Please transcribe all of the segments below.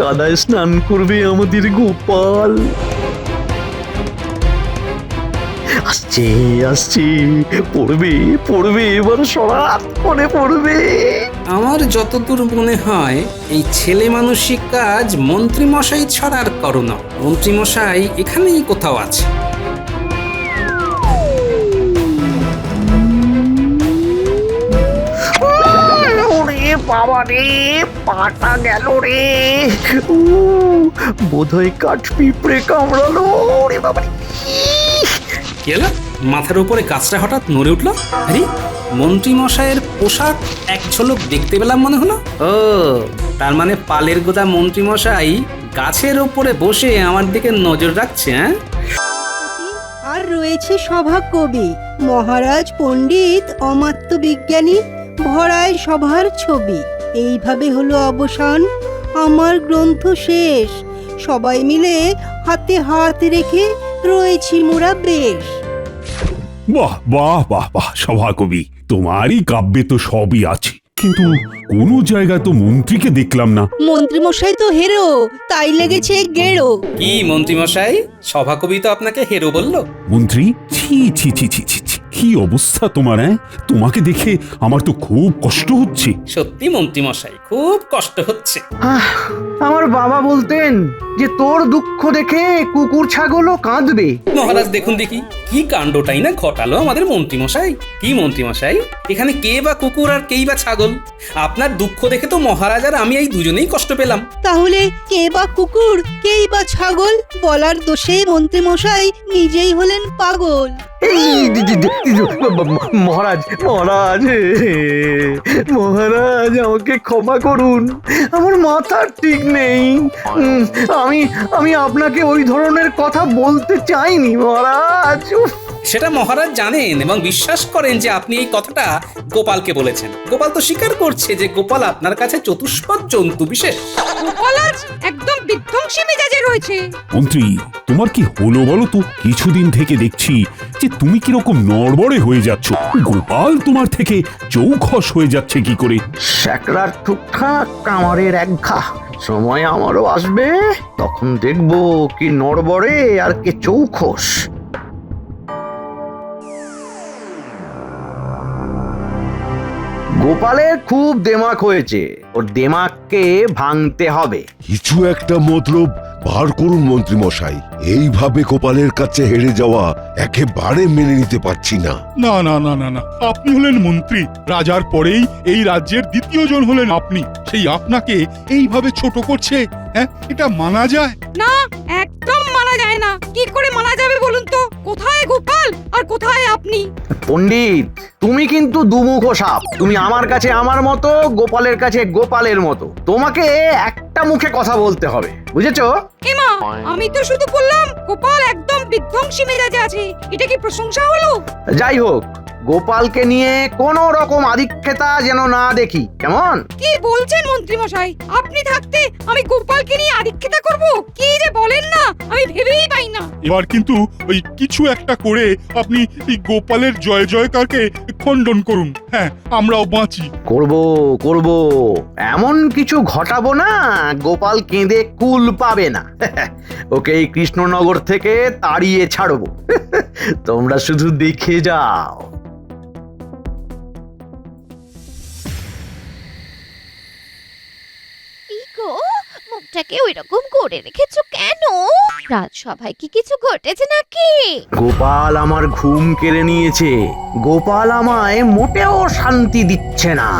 কাদায় স্নান করবে আমাদের গোপাল। আসছে আসছে, পড়বে পড়বে, এবার সরাত করে পড়বে। আমার যতদূর মনে হয় এই ছেলে মানসিক কাজ মন্ত্রী মশাই ছাড়ার করো না। মন্ত্রী মশাই এখানেই কোথাও আছে। ওরে বাবা রে, পাটা গেল রে। বোধহয় কাঠ পিঁপড়ে কামড়ালো। ওরে বাবা রে। কি হলো? মাথার উপরে গাছটা হঠাৎ নড়ে উঠলো। আরে মন্ত্রী মশাইয়ের পোশাক এক ঝলক দেখতে পেলাম মনে হলো। ও তার মানে পালের গোদা মন্ত্রী মশাই গাছের ওপরে বসে আমার দিকে নজর রাখছে। হ্যাঁ, আর রয়েছে সভা কবি, মহারাজ পণ্ডিত, অমাত্য বিজ্ঞানী, ভরায় সভার ছবি। এইভাবে হলো অবসান, আমার গ্রন্থ শেষ। সবাই মিলে হাতে হাত রেখে রয়েছি মোরা বেশ। বাহ বাহ বাহ বাহ, সভাকবি তোমারই কাব্যে তো সবই আছে, কিন্তু কোন জায়গায় তো মন্ত্রীকে দেখলাম না। মন্ত্রী মশাই তো হেরো, তাই লেগেছে গেরো। কি মন্ত্রী মশাই, সভাকবি তো আপনাকে হেরো বললো? মন্ত্রী, ছি ছি ছি ছি ছি ছি, কি অবস্থা তোমার! হ্যাঁ, তোমাকে দেখে আমার তো খুব কষ্ট হচ্ছে। সত্যি মন্ত্রী মশাই, খুব কষ্ট হচ্ছে। আমার বাবা বলতেন যে তোর দুঃখ দেখে কুকুর ছাগলও কাঁদবে। মহারাজ দেখুন দেখি কি কাণ্ডটাই না ঘটালো আমাদের মন্ত্রী মশাই। কি মন্ত্রী মশাই, এখানে কে বা কুকুর আর কেই বা ছাগল? আপনার দুঃখ দেখে তো মহারাজ আর আমি এই দুজনেই কষ্ট পেলাম। তাহলে কে বা কুকুর, কেই বা ছাগল? বলার দোষে মন্ত্রী মশাই নিজেই হলেন পাগল। মহারাজ মহারাজ মহারাজ, আমাকে ক্ষমা করুন, আমার মাথা ঠিক নেই। আমি আমি আপনাকে ওই ধরনের কথা বলতে চাইনি মহারাজ। সেটা মহারাজ জানেন এবং বিশ্বাস করেন যে আপনি এই কথাটা গোপালকে বলেছেন। গোপাল তো স্বীকার করছে যে গোপাল আপনার কাছে চতুষ্পদ জন্তু বিশেষ। গোপাল আজ একদম বিধ্বংসী মেজাজে রয়েছে। মন্ত্রী, তোমার কি হলো বলো তো? কিছুদিন থেকে দেখছি যে তুমি কিরকম নড়বড়ে হয়ে যাচ্ছ। গোপাল তোমার থেকে চৌখস হয়ে যাচ্ছে কি করে? স্যাকরার ঠুকঠাক কামারের একঘা। সময় আমারও আসবে, তখন দেখবো কি নড়বড়ে আর কে চৌখস। গোপালের খুব দেমাক হয়েছে, ওর দেমাককে ভাঙতে হবে। কিছু একটা মতলব বার করুন মন্ত্রী মশাই। এইভাবে গোপালের কাছে হেরে যাওয়া একেবারে মেনে নিতে পারছি না। না না না না না, আপনি হলেন মন্ত্রী, রাজার পরেই এই রাজ্যের দ্বিতীয় জন হলেন আপনি। সেই আপনাকে এইভাবে ছোট করছে, হ্যাঁ, এটা মানা যায়? না, একদম মানা যায় না। কি করে মানা যাবে বলুন তো? কোথায় গোপাল আর কোথায় আপনি? পণ্ডিত, তুমি কিন্তু দুমুখ সাপ। তুমি আমার কাছে আমার মতো, গোপালের কাছে গোপালের মতো। তোমাকে একটা মুখে কথা বলতে হবে, বুঝেছো? এমা, আমি তো শুধু বললাম গোপাল একদম বিধ্বংসী মেজাজে আছে। এটা কি প্রশংসা হলো? যাই হোক, গোপালকে নিয়ে কোনো রকম আধিক্যতা যেন না দেখি, কেমন? কি বলছেন মন্ত্রী মশাই? আপনি থাকতে আমি গোপালকে নিয়ে আদিক্ষেতা করব? কি যে বলেন না, আমি ভেবেই পাই না। এবার কিন্তু ওই কিছু একটা করে আপনি এই গোপালের জয় জয়কারকে খণ্ডন করুন। হ্যাঁ, আমরাও বাঁচি। করব করব, এমন কিছু ঘটাবো না গোপাল কেঁদে কুল পাবে না। ওকে এই কৃষ্ণনগর থেকে তাড়িয়ে ছাড়বো। তোমরা শুধু দেখে যাও। গো, মুখটাকে ওই রকম করে রেখেছো কেন? রাজসভায় কি কিছু ঘটেছে নাকি? গোপাল আমার ঘুম কেড়ে নিয়েছে। গোপাল আমায় মোটেও শান্তি দিচ্ছে না।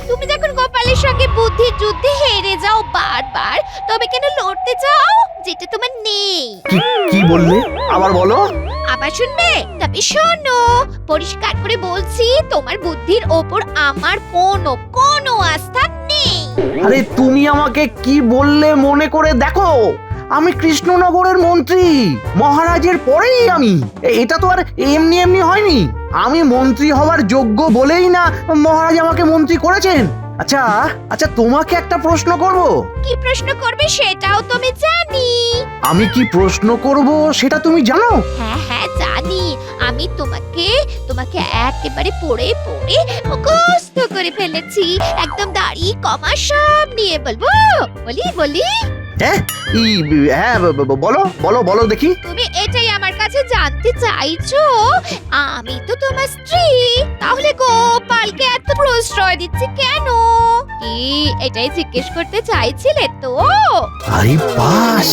তুমি যখন গোপালের সঙ্গে বুদ্ধির যুদ্ধে হেরে যাও বারবার, তবে কেন লড়তে চাও যেটা তোমার নেই? কি বললে? আবার বলো। আবার শুনবে? তবে শোনো, পরিষ্কার করে বলছি, তোমার বুদ্ধির ওপর আমার কোনো আস্থা নেই। আরে তুমি আমাকে কি বললে মনে করে দেখো। আমি কৃষ্ণনগরের মন্ত্রী, মহারাজের পরেই আমি। এটা তো আর এমনি এমনি হয়নি। আমি মন্ত্রী হওয়ার যোগ্য বলেই না মহারাজ আমাকে মন্ত্রী করেছেন। আচ্ছা আচ্ছা, তোমাকে একটা প্রশ্ন করব। কি প্রশ্ন করবে সেটাও তুমি জানি। আমি কি প্রশ্ন করব সেটা তুমি জানো? হ্যাঁ হ্যাঁ জানি, আমি তোমাকে একেবারে পড়ে পড়ে মুখস্থ করে ফেলেছি। একদম দাড়ি কমা সব নিয়ে বলবো। বলি হ্যাঁ হ্যাঁ বলো বলো বলো দেখি। তুমি এটাই আমার কাছে জানতে চাইছো? আমি তো তোমার স্ত্রী, তাহলে গোপালকে এত প্রশ্রয় দিচ্ছি কেন? কি এটাই জিজ্ঞেস করতে চাইছিলে তো? আরে বাস,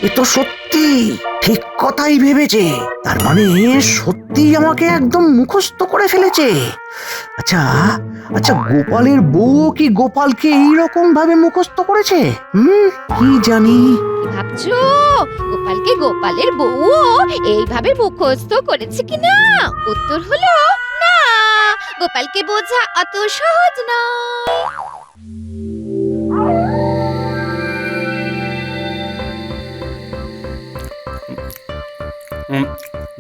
এ তো সত্যি ঠিক কথাই ভেবেছে। তার মানে সত্যি আমাকে একদম মুখস্থ করে ফেলেছে। আচ্ছা আচ্ছা, গোপালের বউ কি গোপালকে এইরকম ভাবে মুখস্থ করেছে? কি জানি। কি ভাবছো গোপালকে গোপালের বউ এইভাবে মুখস্থ করেছে কিনা? উত্তর হলো না, গোপালকে বোঝা অত সহজ নয়।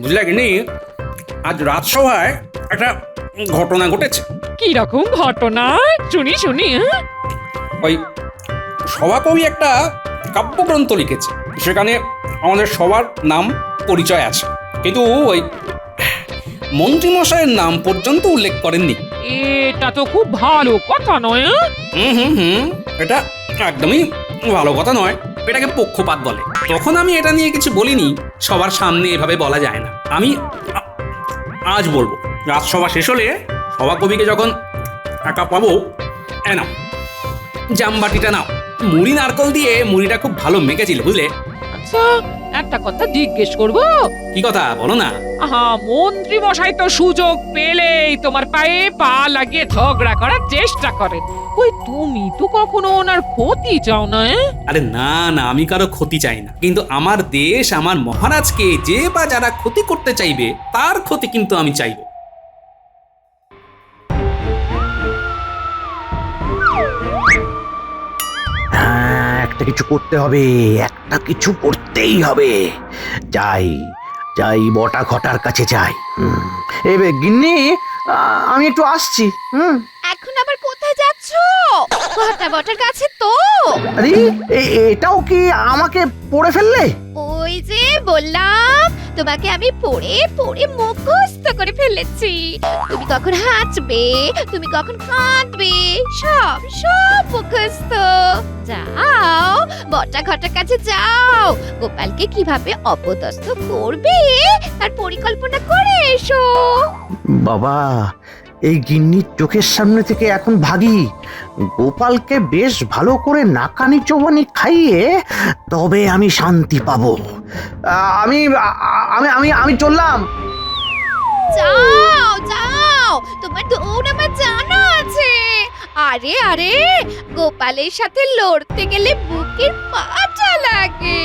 বুঝলে কিনি, আজ রাজসভায় একটা ঘটনা ঘটেছে। কি রকম ঘটনা শুনি শুনি? ওই সভাকবি একটা কাব্যগ্রন্থ লিখেছে, সেখানে আমাদের সবার নাম পরিচয় আছে, কিন্তু ওই মন্ত্রীমশাইয়ের নাম পর্যন্ত উল্লেখ করেননি। এটা তো খুব ভালো কথা নয়। এটা একদমই ভালো কথা নয়, এটাকে পক্ষপাত বলে। তখন আমি এটা নিয়ে কিছু বলিনি, সবার সামনে এভাবে বলা যায় না। আমি আজ বলবো, রাজসভা শেষ হলে সভাকবিকে যখন টাকা পাবো, নাও জামবাটিটা নাও। মুড়ি নারকল দিয়ে মুড়িটা খুব ভালো মেখেছিল, বুঝলে? আচ্ছা, একটা কথা জিজ্ঞেস করবো? কি কথা বলো না। মন্ত্রী মশাই তো সুযোগ পেলেই তোমার পায়ে পা লাগিয়ে ঝগড়া করার চেষ্টা করেন। ওই তুমি তো কখনো ওনার ক্ষতি চাও না? আরে না না, আমি কারো ক্ষতি চাই না, কিন্তু আমার দেশ, আমার মহারাজকে যে বা যারা ক্ষতি করতে চাইবে তার ক্ষতি কিন্তু আমি চাইবো। একটা কিছু করতে হবে, একটা কিছু করতেই হবে। যাই যাই বটা ঘটার কাছে যাই। এবে গিন্নি, আমি একটু আসছি। এখন আবার কোথায় যাচ্ছো? ঘটা বটার কাছে তো। আরে এটাও কি আমাকে পড়ে ফেললে? ওই যে বললাম তোমাকে আমি পড়ে পড়ে মুখস্থ করে ফেলেছি। তুমি কখন হাসবে, তুমি কখন কাঁদবে, সব সব মুখস্থ। যাও বটা ঘটার কাছে যাও, গোপালকে কিভাবে অপদস্থ করবে তার পরিকল্পনা করে এসো। বাবা, এই গিন্নির চোখের সামনে থেকে এখন ভাগি। গোপালকে বেশ ভালো করে নাকানি চৌবানি খাইয়ে তবে আমি শান্তি পাবো। আমি আমি আমি আমি চললাম। যাও যাও, তোমার দৌড় আমার জানা আছে। আরে আরে, গোপালের সাথে লড়তে গেলে বুকের পাটা লাগে।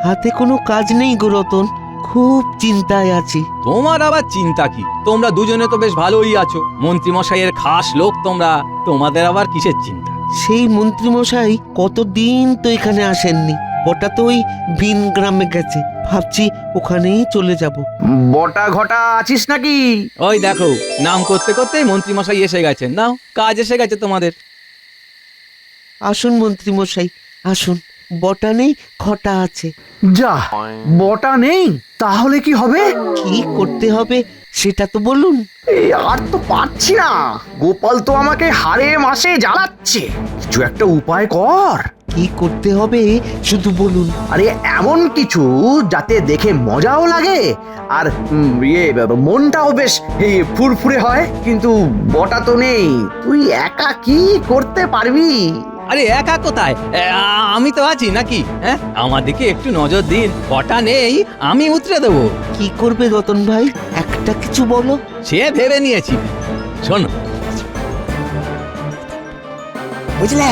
হাতে কোনো কাজ নেই গো রতন, খুব চিন্তায় আছি। তোমার আবার চিন্তা কি? তোমরা দুজনে তো বেশ ভালোই আছো, মন্ত্রী মশাইয়ের খাস লোক তোমরা, তোমাদের আবার কিসের চিন্তা? সেই মন্ত্রীমশাই কতদিন তো এখানে আসেননি। বটা তো ওই ভিন গ্রামে গেছে, ভাবছি ওখানেই চলে যাব। বটা ঘটা আছিস নাকি? ওই দেখো, নাম করতে করতেই মন্ত্রী মশাই এসে গেছেন। নাও, কাজ এসে গেছে তোমাদের। আসুন মন্ত্রীমশাই আসুন, বটা নেই খটা আছে। যা, বটা নেই, তাহলে কি হবে? কি করতে হবে সেটা তো বলুন। আর তো পারছি না, গোপাল তো আমাকে হারে মাসে জ্বালাচ্ছে। কিছু একটা উপায় কর। কি করতে হবে শুধু বলুন। আরে এমন কিছু যাতে দেখে মজাও লাগে আর মনটাও বেশ ফুরফুরে হয়। কিন্তু বটা তো নেই, তুই একা কি করতে পারবি? আরে একা কোথায়, আমি তো আছি নাকি? হ্যাঁ, আমার দিকে একটু নজর দিন। কটা নেই, আমি উতরে দেবো। কি করবে রতন ভাই, একটা কিছু বলো। সে ভেবে নিয়েছি, শোনো। বুঝলে?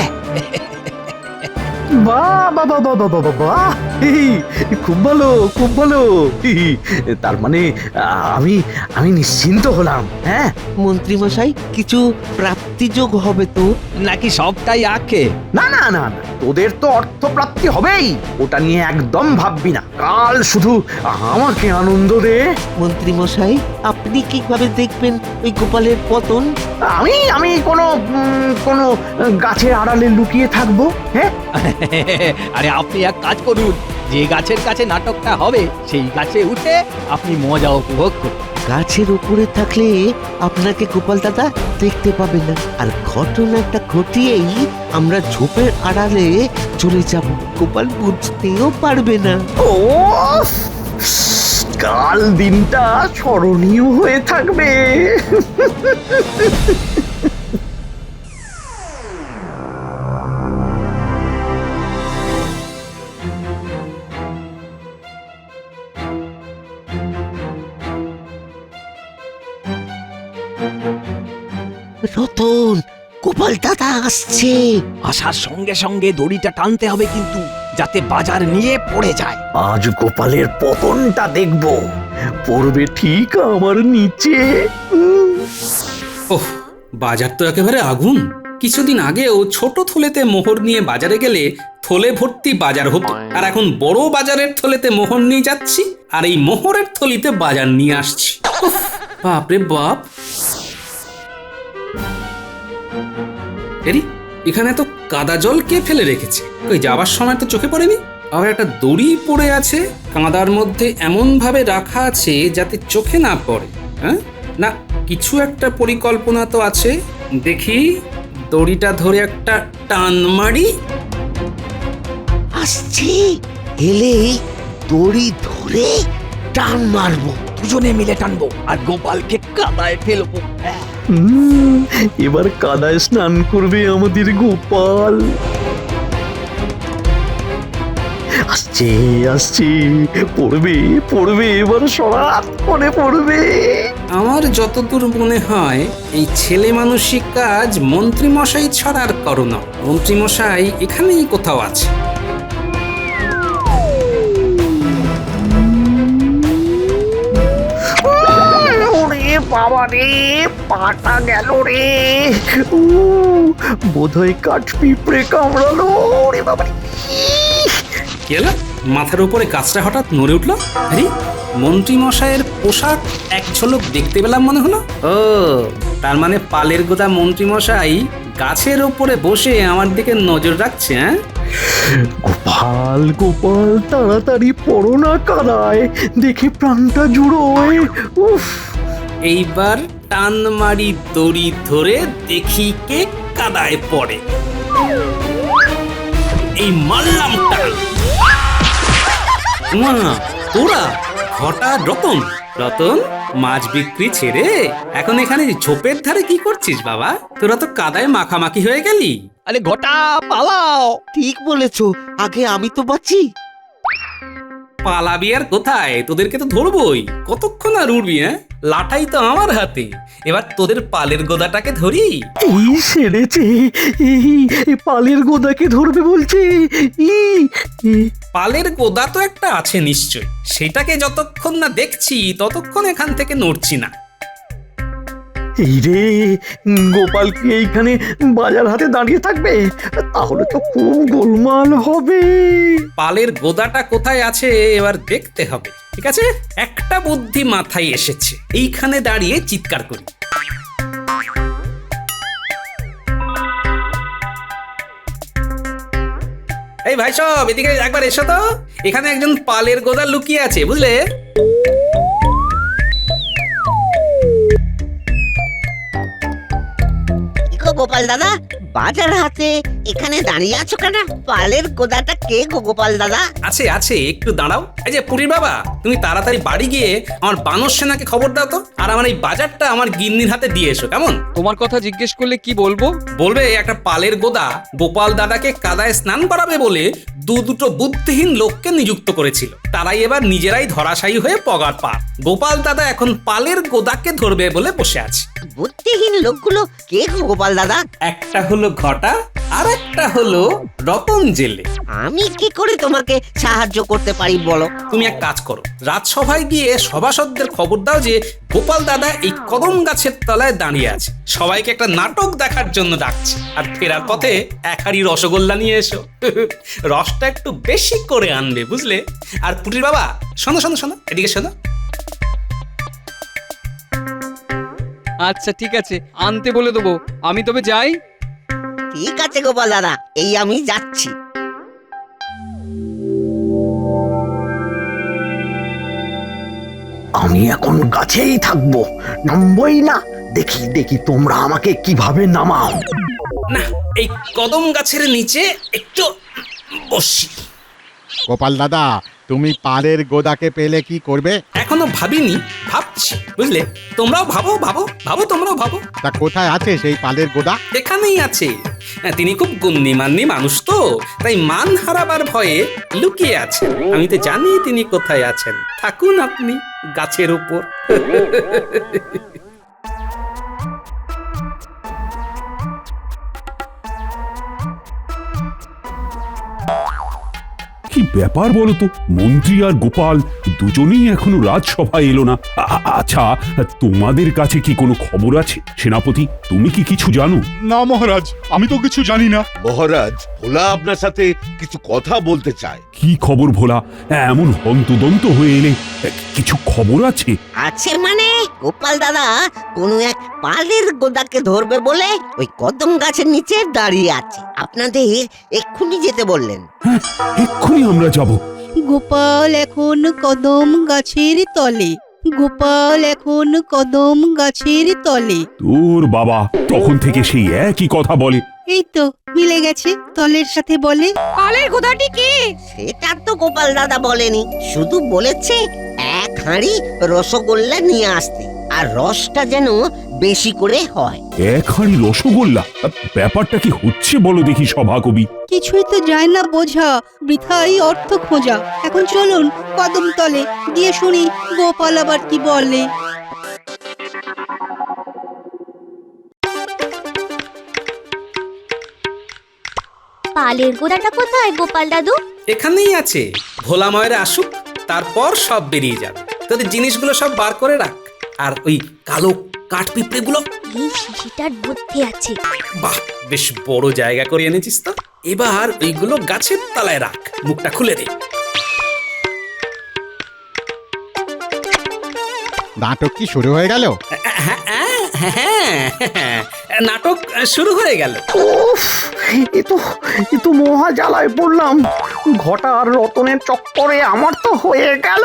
বাহ বাহ বাহ বাহ বাহ বাহ বাহ, খুব ভালো খুব ভালো। তার মানে আমি আমি নিশ্চিন্ত হলাম। হ্যাঁ মন্ত্রীমশাই, কিছু প্রাপ্তিযোগ হবে তো? নাকি সবটাই আঁকে? না না না না, তোদের তো অর্থপ্রাপ্তি হবেই, ওটা নিয়ে একদম ভাববি না। কাল শুধু আমাকে আনন্দ দে। মন্ত্রীমশাই, আপনি আপনি কিভাবে দেখবেন ওই গোপালের পতন? আমি কোনো গাছের আড়ালে লুকিয়ে থাকবো, হ্যাঁ? আরে আপনি এক কাজ করুন, যে গাছের কাছে নাটকটা হবে সেই গাছে উঠে আপনি মজা উপভোগ করুন। গাছের উপরে থাকলে আপনাকে গোপাল দাদা দেখতে পাবে না, আর ঘটনাটা ঘটিয়েই আমরা ঝোপের আড়ালে চলে যাব, গোপাল বুঝতেও পারবে না। ও কাল দিনটা স্মরণীয় হয়ে থাকবে। রতন, গোপাল দাদা আসছে। আসার সঙ্গে সঙ্গে দড়িটা টানতে হবে কিন্তু, যাতে বাজার নিয়ে পড়ে যায়। আজ গোপালের পতনটা দেখবো, পড়বে ঠিক আমার নিচে। ওহ, বাজার তো একেবারে আগুন। কিছুদিন আগেও ছোট থলেতে মোহর নিয়ে বাজারে গেলে থলে ভর্তি বাজার হতো, আর এখন বড় বাজারের থলেতে মোহর নিয়ে যাচ্ছি, আর এই মোহরের থলিতে বাজার নিয়ে আসছি। উফ, বাপরে বাপ। এরি, এখানে তো কাদা জল কে ফেলে রেখেছে? ওই যাবার সময় তো চোখে পড়েনি। আবার একটা দড়ি পড়ে আছে, কাঁদার মধ্যে এমন ভাবে রাখা আছে যাতে চোখে না পড়ে। হ্যাঁ, না কিছু একটা পরিকল্পনা তো আছে। দেখি, দড়িটা ধরে একটা টান মারি। আসছে, এলেই দড়ি ধরে টান মারবো। দুজনে মিলে টানবো আর গোপালকে কাদায় ফেলবো। এবার কাদায় স্নান করবে আমাদের গোপাল। আসছে আসছে, পড়বে এবার সরাত করে পড়বে। আমার যতদূর মনে হয় এই ছেলে মানসিক কাজ মন্ত্রী মশাই ছাড়ার করো না। মন্ত্রী মশাই এখানেই কোথাও আছে। বাবা রে, পাটা গেল রে। বোধহয় কাঠ পিঁপড়ে কামড়ালো রে বাবা রে। কি হলো? মাথার উপরে গাছটা হঠাৎ নড়ে উঠলো। আরে, মন্ত্রী মশাইয়ের পোশাক এক ঝলক দেখতে পেলাম মনে হলো। ও, তার মানে পালের গোদা মন্ত্রী মশাই গাছের ওপরে বসে আমার দিকে নজর রাখছে। হ্যাঁ, গোপাল তাড়াতাড়ি পড়ো না কাদায়, দেখে প্রাণটা জুড়োয়। উফ, এইবার টান মারি দড়ি ধরে, দেখি কে কাদায় পড়ে। এই মারলাম টান। মা, তোরা ঘটা রতন? রতন, মাছ বিক্রি ছেড়ে এখন এখানে ঝোপের ধারে কি করছিস বাবা? তোরা তো কাদায় মাখামাখি হয়ে গেলি। আরে ঘটা, পালাও। ঠিক বলেছো, আগে আমি তো বাঁচি। পালাবি আর কোথায়? তোদেরকে তো ধরবই। কতক্ষণ আর উড়বি? হ্যাঁ, লাঠাই তো আমার হাতে। এবার তোদের পালের গোদাটাকে ধরি। এই সেরেছে, এই পালের গোদাকে ধরবে বলছে। পালের গোদা তো একটা আছে নিশ্চয়, সেটাকে যতক্ষণ না দেখছি ততক্ষণ এখান থেকে নড়ছি না। এই রে, গোপাল কি এইখানে বাজার হাতে দাঁড়িয়ে থাকবে? তাহলে তো খুব গোলমাল হবে। পালের গোদাটা কোথায় আছে এবার দেখতে হবে। ঠিক আছে, একটা বুদ্ধি মাথায় এসেছে। এইখানে দাঁড়িয়ে চিৎকার করি। এই ভাই সব, এদিকে একবার এসো তো। এখানে একজন পালের গোদা লুকিয়ে আছে, বুঝলে? গোপাল দাদা, বাজার হাতে এখানে দাঁড়িয়ে আছো কেন? পালের গোদাটা কে গো গোপাল দাদা? আছে আছে, একটু দাঁড়াও। এই যে পুরীর বাবা, তুমি তাড়াতাড়ি বাড়ি গিয়ে আমার বানর সেনাকে খবর দাও তো, আর আমার এই বাজারটা আমার গিন্নির হাতে দিয়ে এসো, কেমন? তোমার কথা জিজ্ঞেস করলে কি বলবো? বলবে একটা পালের গোদা গোপাল দাদাকে কাদায় স্নান করাবে বলে দুটো বুদ্ধিহীন লোককে নিযুক্ত করেছিল। তারাই এবার নিজেরাই ধরাশায়ী হয়ে পগার পার। গোপাল দাদা এখন পালের গোদাকে ধরবে বলে বসে আছে। বুদ্ধিহীন লোকগুলো কে গো গোপাল দাদা? একটা হলো ঘটা, আর একটা হলো রতন জেলে। আমি কি করে তোমাকে সাহায্য করতে পারি বলো? তুমি এক কাজ করো, রাজসভায় গিয়ে সভাসদদের খবর দাও যে গোপাল দাদা এই কদম গাছের তলায় দাঁড়িয়ে আছে, সবাইকে একটা নাটক দেখার জন্য ডাকছে। আর ফেরার পথে এক হাঁড়ি রসগোল্লা নিয়ে এসো। রসটা একটু বেশি করে আনবে, বুঝলে? আর পুটির বাবা, শোনো শোনো শোনো, এদিকে শোনো। আচ্ছা ঠিক আছে, আনতে বলে দেবো। আমি তবে যাই। ঠিক আছে গোপাল দাদা, এই আমি যাচ্ছি। আমি এখন গাছেই থাকবো, নামবই না। দেখি দেখি তোমরা আমাকে কিভাবে নামাও। না, এই কদম গাছের নিচে একটু বসি। গোপাল দাদা, তুমি পালের গোদাকে পেলে কি করবে? এখনো ভাবিনি, ভাবছি, বুঝলে? তোমরাও ভাবো ভাবো ভাবো, তোমরাও ভাবো। তা কোথায় আছে সেই পালের গোদা? এখানেই আছে। তিনি খুব গণ্যমান্য মানুষ তো, তাই মান হারাবার ভয়ে লুকিয়ে আছেন। আমি তো জানি তিনি কোথায় আছেন। থাকুন আপনি গাছের উপর। কি ব্যাপার বলো তো, মন্ত্রী আর গোপাল দুজনেই এখনো রাজসভায় এলো না। আচ্ছা, তোমাদের কাছে কি কোনো খবর আছে? সেনাপতি, তুমি কি কিছু জানো? না মহারাজ, আমি তো কিছু জানি না। মহারাজ, ভোলা আপনার সাথে কিছু কথা বলতে চায়। কি খবর ভোলা? এমন হন্তদন্ত হয়ে এলে, কিছু খবর আছে? আছে মানে, গোপাল দাদা কোনো এক পালের গোদাকে ধরবে বলে ওই কদম গাছের নিচে দাঁড়িয়ে আছে। আপনাদের এক্ষুনি যেতে বললেন। হ্যাঁ, এক্ষুনি আমরা যাব। গোপাল এখন কদম গাছের তলে, গোপাল এখন কদম গাছের তলে। তোর বাবা তখন থেকে সেই একই কথা বলে। এই তো মিলে গেছে, তলের সাথে বলে। পালের গোদাটি কি? সেটা তো গোপাল দাদা বলেনি, শুধু বলেছে এক হাঁড়ি রসগোল্লা নিয়ে আসতে, আর রসটা যেন বেশি করে হয়। এক হাঁড়ি রসগোল্লা? ব্যাপারটা কি হচ্ছে বলো দেখি সভাকবি। কিছুই তো যায় না বোঝা, বৃথাই অর্থ খোঁজা। এখন চলুন কদম তলে গিয়ে শুনি গোপাল আবার কি বলে। পালের গোদাটা কোথায় গোপাল দাদু? এখানেই আছে। ভোলা ময়রা আসুক, তারপর সব বেরিয়ে যাবে। তোদের জিনিসগুলো সব বার করে রাখ। আর ওই কালো কাঠ পিঁপড়েগুলো এই শিশিটার মধ্যে আছে। বাহ, বেশ বড় জায়গা করে এনেছিস তো। এবার ওইগুলো গাছের তলায় রাখ, মুখটা খুলে দে। নাটক কি শুরু হয়ে গেল? হ্যাঁ, নাটক শুরু হয়ে গেল। উফ, এ তো মহা জ্বালায় পড়লাম। ঘটা আর রতনের চক্করে আমার তো হয়ে গেল।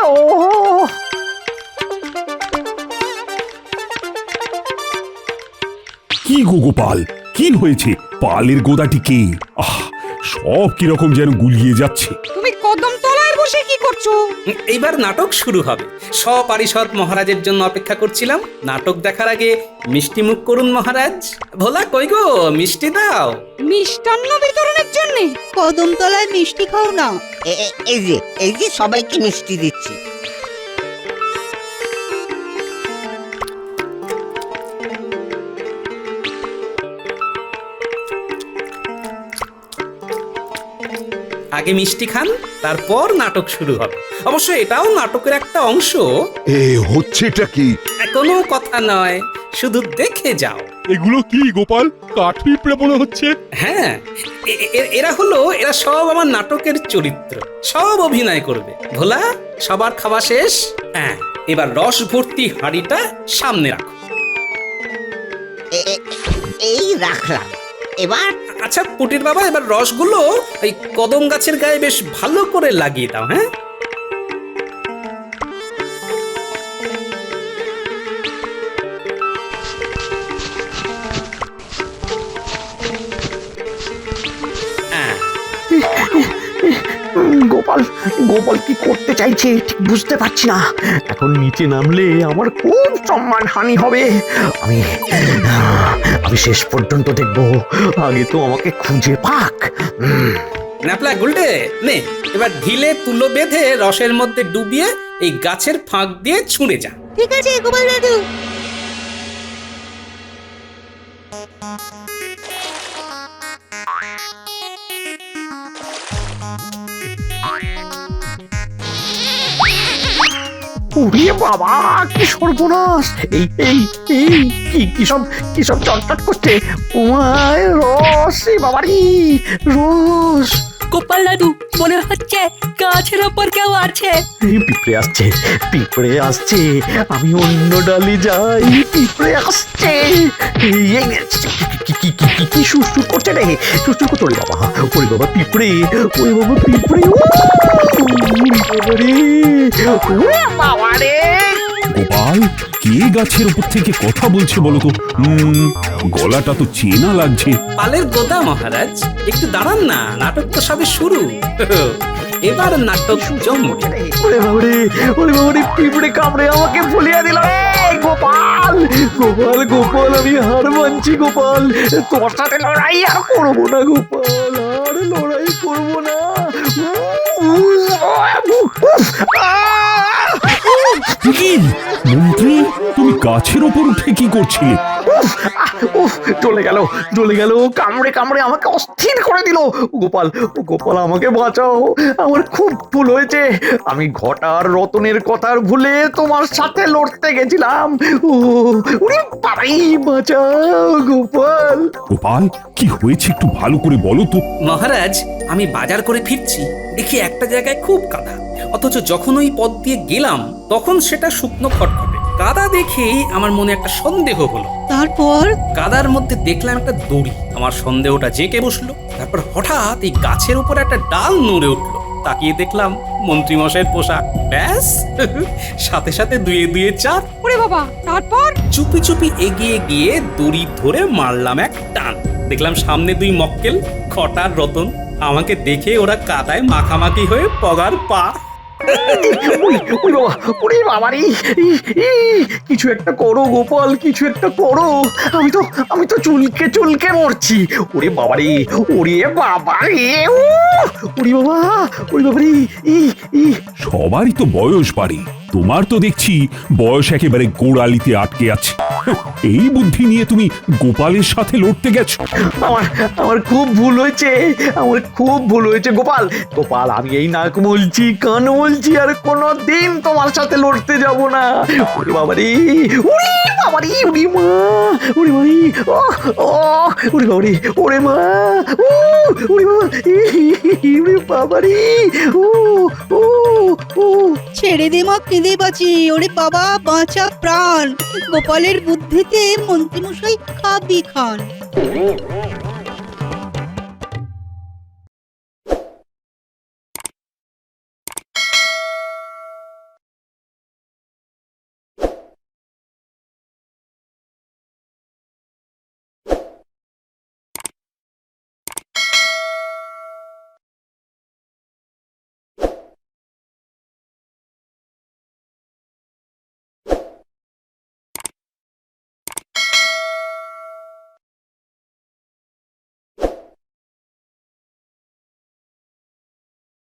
কি গো গোপাল, কি হয়েছে? পালের গোদাটি কে? সব কিরকম যেন গুলিয়ে যাচ্ছে। তুমি কদম তলায় বসে কি করছো? এইবার নাটক শুরু হবে। সপারিষদ মহারাজের জন্য অপেক্ষা করছিলাম। নাটক দেখার আগে মিষ্টি মুখ করুন মহারাজ। ভোলা কই গো, মিষ্টি দাও। মিষ্টান্ন বিতরণের জন্য কদম তলায় মিষ্টি খাও না। এই যে সবাইকে মিষ্টি দিচ্ছি। আগে মিষ্টি খান, তারপর নাটক শুরু হবে। অবশ্য এটাও নাটকের একটা অংশ। হচ্ছেটা কি? কোনো কথা নয়, শুধু দেখে যাও। এগুলো কি গোপাল? কাঠ পিঁপড়ে মনে হচ্ছে। হ্যাঁ, এরা সব আমার নাটকের চরিত্র। সব অভিনয় করবে। ভোলা, সবার খাওয়া শেষ? হ্যাঁ, এবার রস ভর্তি হাঁড়িটা সামনে রাখো। এই রাখলাম। এবার আচ্ছা পুটির বাবা, এবার রসগুলো এই কদম গাছের গায়ে বেশ ভালো করে লাগিয়ে দাও। হ্যাঁ, গোপাল কি করতে চাইছে ঠিক বুঝতে পারছি না। এখন নিচে নামলে আমার খুব সম্মান হানি হবে। আমি শেষ পর্যন্ত দেখবো। আগে তো আমাকে খুঁজে পাক। ন্যাপলা গুলটে নে, এবার ঢিলে তুলো বেঁধে রসের মধ্যে ডুবিয়ে এই গাছের ফাঁক দিয়ে ছুঁড়ে যা। ঠিক আছে গোপাল দাদু। ওরে বাবা, কি সর্বনাশ! এই কি সব চটচট করছে। ওমায় রস, বাবারি রস। গোপাল দাদু মনে হচ্ছে গাছের ওপর কেউ আছে। পিঁপড়ে আসছে, পিঁপড়ে আসছে, আমি অন্য ডালে যাই, পিঁপড়ে আসছে। কি সুর করছে রে, সুর করছে। ওরে বাবা, ওরে বাবা পিঁপড়ে, ওরে বাবা পিঁপড়ে, বাবা রে। গোপাল, কে গাছের উপর থেকে কথা বলছে বলো তো? গলাটা তো চেনা লাগছে। পালের গোদা মহারাজ, একটু দাঁড়ান না, নাটক তো সবে শুরু। এবার নাটক জমবে। ওরে বাবারে, ওরে বাবারে, পিঁপড়ে কামড়ে আমাকে ফুলিয়ে দিল রে। গোপাল, গোপাল, গোপাল, আমি হার মানছি গোপাল, তোমার সাথে লড়াই আর করবো না গোপাল, আর লড়াই করবো না। মন্ত্রী, তুমি গাছের ওপর উঠে কি করছিলে? চলে গেল, চলে গেল, কামড়ে কামড়ে আমাকে অস্থির করে দিল। গোপাল, গোপাল, আমাকে বাঁচাও, আমার খুব ভুল হয়েছে। আমি ঘটার রতনের কথার ভুলে তোমার সাথে লড়তে গেছিলাম। ওরে বাবাই, বাঁচাও গোপাল। গোপাল, কি হয়েছে একটু ভালো করে বলো তো। মহারাজ, আমি বাজার করে ফিরছি, দেখি একটা জায়গায় খুব কাদা, অথচ যখন ওই পথ দিয়ে গেলাম তখন সেটা শুকনো খটখটে। কাদা দেখেই আমার মনে একটা সন্দেহ হলো। তারপর কাদার মধ্যে দেখলাম একটা দড়ি, আমার সন্দেহটা জেঁকে বসলো। তারপর হঠাৎ এই গাছের উপর একটা ডাল নড়ে উঠলো, তাকিয়ে দেখলাম মন্ত্রী মশাইয়ের পোশাক। ব্যাস, সাথে সাথে দুয়ে দুয়ে চার। ওরে বাবা, তারপর? চুপি চুপি এগিয়ে গিয়ে দড়ি ধরে মারলাম এক টান, দেখলাম সামনে দুই মক্কেল, খটার রতন। আমাকে দেখে ওরা কাদায় মাখামাখি হয়ে পগার পা। কিছু একটা করো গোপাল, কিছু একটা করো, আমি তো চুলকে চুলকে মরছি। ওরে বাবারে, ওরে বাবারে, ওরে বাবা, ওরে বাবারে। সবারই তো বয়স বাড়ে, তোমার তো দেখছি বয়স একেবারে গোড়ালিতে আটকে আছে। এই বুদ্ধি নিয়ে তুমি গোপালের সাথে লড়তে গেছো। আমার খুব ভুল হয়েছে, আমার খুব ভুল হয়েছে গোপাল। গোপাল, আমি এই নাক বলছি, কান বলছি, আর কোনোদিন তোমার সাথে লড়তে যাব না। ওরে বাবারে, ওরে বাবারে, ওরে মা, ওরে ভাই, ও ওরে বাবারে, ওরে মা, ওরে বাবা, ওরে বাবারে, ও ছেড়ে দে মা, কেঁদে বাঁচি। ওরে বাবা, বাঁচা প্রাণ। গোপালের বুদ্ধিতে মন্ত্রীমশাই খাবি খান।